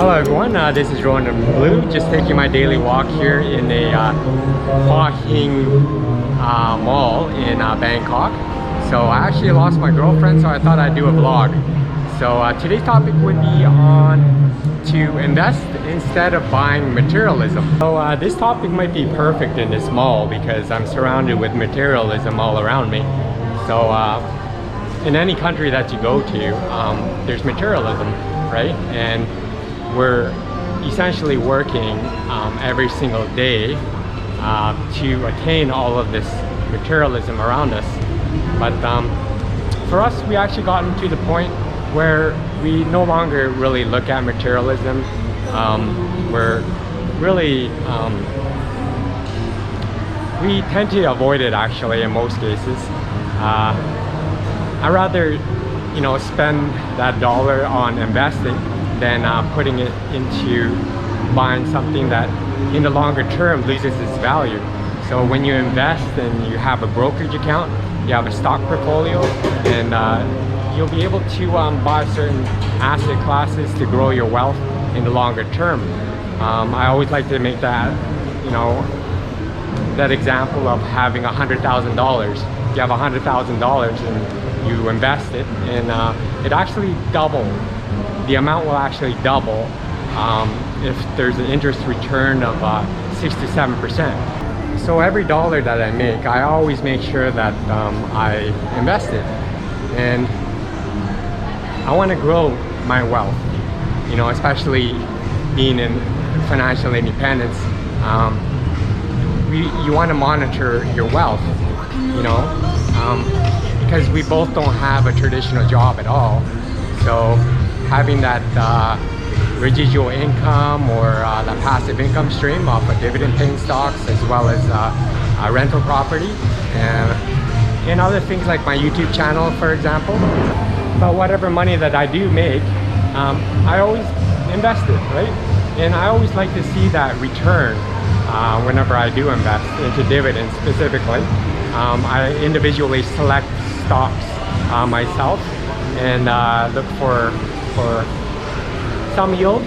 Hello everyone, this is Rowan in Blue, just taking my daily walk here in a Hua Hin mall in Bangkok. So I actually lost my girlfriend, so I thought I'd do a vlog. So today's topic would be on to invest instead of buying materialism. So this topic might be perfect in this mall because I'm surrounded with materialism all around me. So in any country that you go to, there's materialism, right? And we're essentially working every single day to attain all of this materialism around us. But for us, we actually gotten to the point where we no longer really look at materialism. We're really, we tend to avoid it actually in most cases. I'd rather, spend that dollar on investing than putting it into buying something that in the longer term loses its value. So when you invest and you have a brokerage account, you have a stock portfolio, and you'll be able to buy certain asset classes to grow your wealth in the longer term. I always like to make that, that example of having $100,000. You have $100,000 and you invest it, and it actually doubles. The amount will actually double if there's an interest return of 6 to 7%. So every dollar that I make, I always make sure that I invest it, and I want to grow my wealth. Especially being in financial independence, you want to monitor your wealth, because we both don't have a traditional job at all. So having that residual income or that passive income stream off of dividend paying stocks, as well as rental property and other things like my YouTube channel, for example. But whatever money that I do make, I always invest it, right? And I always like to see that return whenever I do invest into dividends specifically. I individually select stocks myself and look for some yield,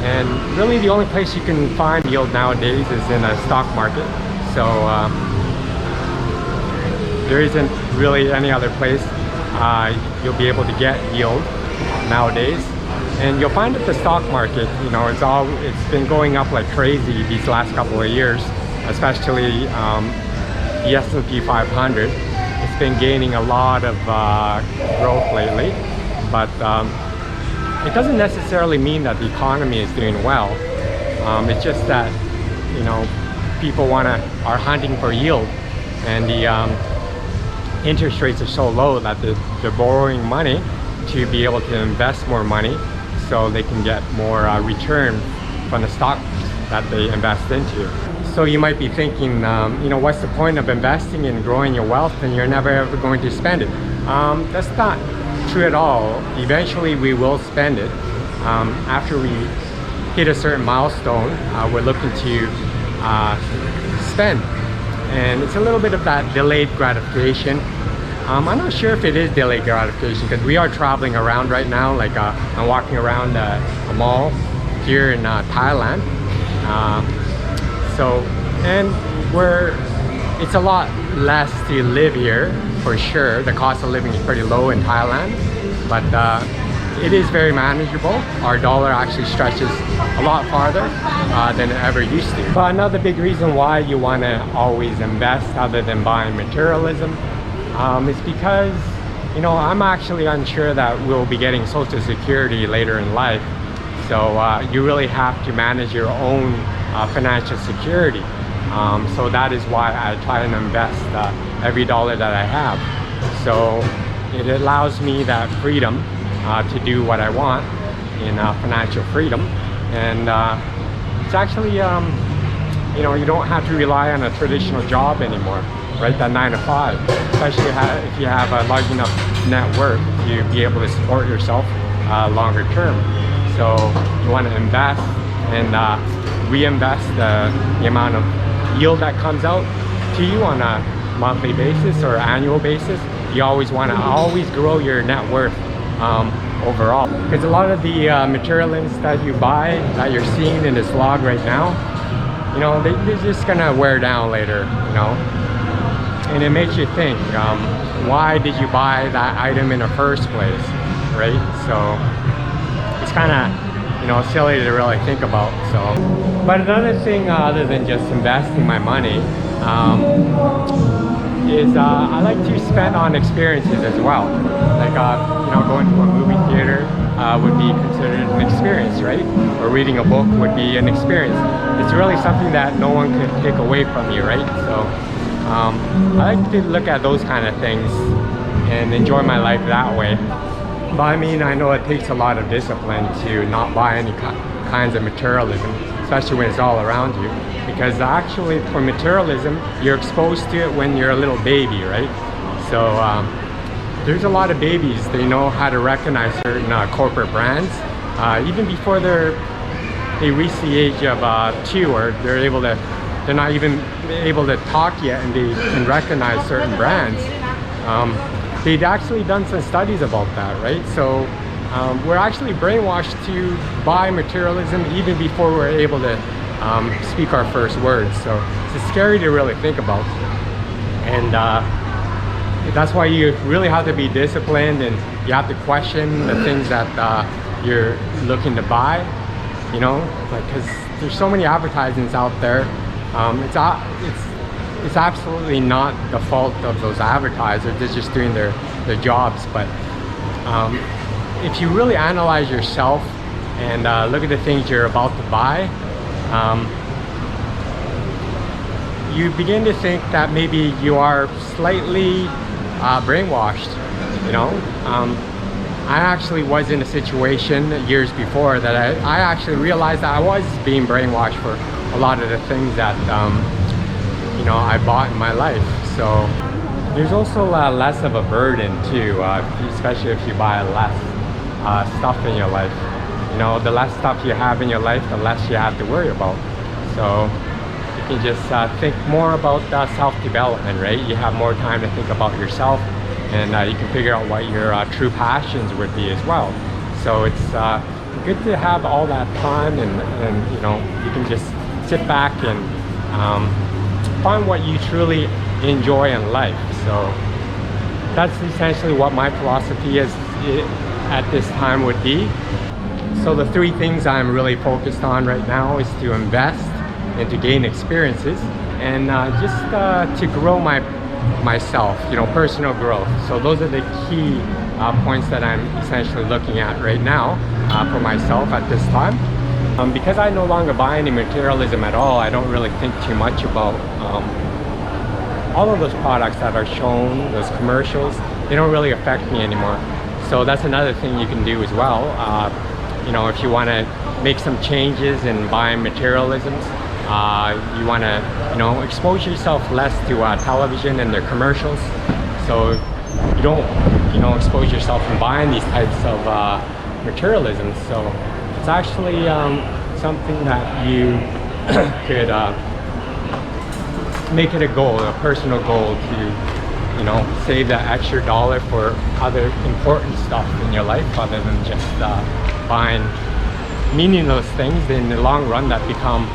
and really the only place you can find yield nowadays is in a stock market. So there isn't really any other place you'll be able to get yield nowadays, and you'll find that the stock market, it's been going up like crazy these last couple of years, especially the S&P 500. It's been gaining a lot of growth lately, but it doesn't necessarily mean that the economy is doing well. It's just that people are hunting for yield, and the interest rates are so low that they're borrowing money to be able to invest more money so they can get more return from the stock that they invest into. So you might be thinking, what's the point of investing and growing your wealth and you're never ever going to spend it? That's not true at all. Eventually we will spend it. After we hit a certain milestone, we're looking to spend. And it's a little bit of that delayed gratification. I'm not sure if it is delayed gratification because we are traveling around right now. Like I'm walking around a mall here in Thailand. It's a lot less to live here for sure. The cost of living is pretty low in Thailand, but it is very manageable. Our dollar actually stretches a lot farther than it ever used to. But another big reason why you want to always invest other than buying materialism is because I'm actually unsure that we'll be getting Social Security later in life. So you really have to manage your own financial security. So that is why I try and invest every dollar that I have. So it allows me that freedom to do what I want in financial freedom. And it's actually, you don't have to rely on a traditional job anymore, right? That 9 to 5, especially if you have a large enough net worth to be able to support yourself longer term. So you want to invest and reinvest the amount of yield that comes out to you on a monthly basis or annual basis. You always want to grow your net worth overall. Because a lot of the materials that you buy, that you're seeing in this vlog right now, you know, they're just gonna wear down later, you know. And it makes you think, why did you buy that item in the first place, right? So it's kind of, you know, silly to really think about. So, but another thing other than just investing my money is I like to spend on experiences as well. Like you know, going to a movie theater would be considered an experience, right? Or reading a book would be an experience. It's really something that no one can take away from you, right? So I like to look at those kind of things and enjoy my life that way. But I mean, I know it takes a lot of discipline to not buy any kinds of materialism, especially when it's all around you. Because actually, for materialism, you're exposed to it when you're a little baby, right? So there's a lot of babies, they know how to recognize certain corporate brands even before they reach the age of 2, or they're not even able to talk yet, and they can recognize certain brands. They'd actually done some studies about that, right? So we're actually brainwashed to buy materialism even before we're able to speak our first words. So it's scary to really think about. And that's why you really have to be disciplined, and you have to question the things that you're looking to buy, you know, like, because there's so many advertisements out there. It's absolutely not the fault of those advertisers. They're just doing their jobs. But if you really analyze yourself and look at the things you're about to buy, you begin to think that maybe you are slightly brainwashed, you know. I actually was in a situation years before that I actually realized that I was being brainwashed for a lot of the things that you know, I bought in my life. So there's also less of a burden too, especially if you buy less stuff in your life. You know, the less stuff you have in your life, the less you have to worry about. So you can just think more about self-development, right? You have more time to think about yourself, and you can figure out what your true passions would be as well. So it's good to have all that time, and you know, you can just sit back and find what you truly enjoy in life. So that's essentially what my philosophy is at this time would be. So the 3 things I'm really focused on right now is to invest and to gain experiences, and just to grow myself, you know, personal growth. So those are the key points that I'm essentially looking at right now for myself at this time. Because I no longer buy any materialism at all, I don't really think too much about all of those products that are shown, those commercials. They don't really affect me anymore. So that's another thing you can do as well. You know, if you want to make some changes in buying materialisms, you want to, you know, expose yourself less to television and their commercials, so you don't, you know, expose yourself from buying these types of materialism. So it's actually something that you could make it a goal, a personal goal, to, you know, save that extra dollar for other important stuff in your life other than just buying meaningless things in the long run that become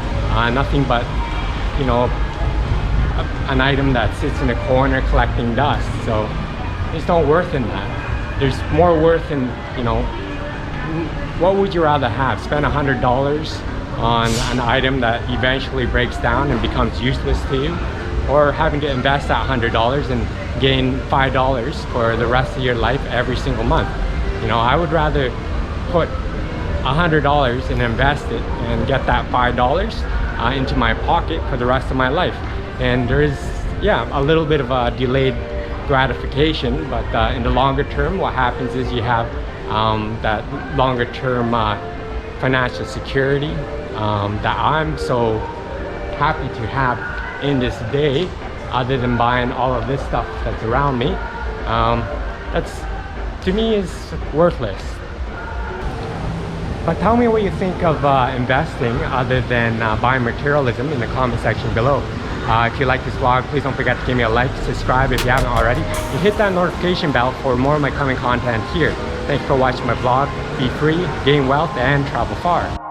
nothing but, you know, an item that sits in a corner collecting dust. So there's no worth in that. There's more worth in, you know, what would you rather have? Spend $100 on an item that eventually breaks down and becomes useless to you, or having to invest that $100 and gain $5 for the rest of your life every single month? You know, I would rather put $100 and invest it and get that $5 into my pocket for the rest of my life. And there is, yeah, a little bit of a delayed gratification, but in the longer term, what happens is you have that longer term financial security that I'm so happy to have in this day, other than buying all of this stuff that's around me. That's, to me, is worthless. But tell me what you think of investing other than buying materialism in the comment section below. If you like this vlog, please don't forget to give me a like, subscribe if you haven't already, and hit that notification bell for more of my coming content here. Thanks for watching my vlog. Be free, gain wealth, and travel far.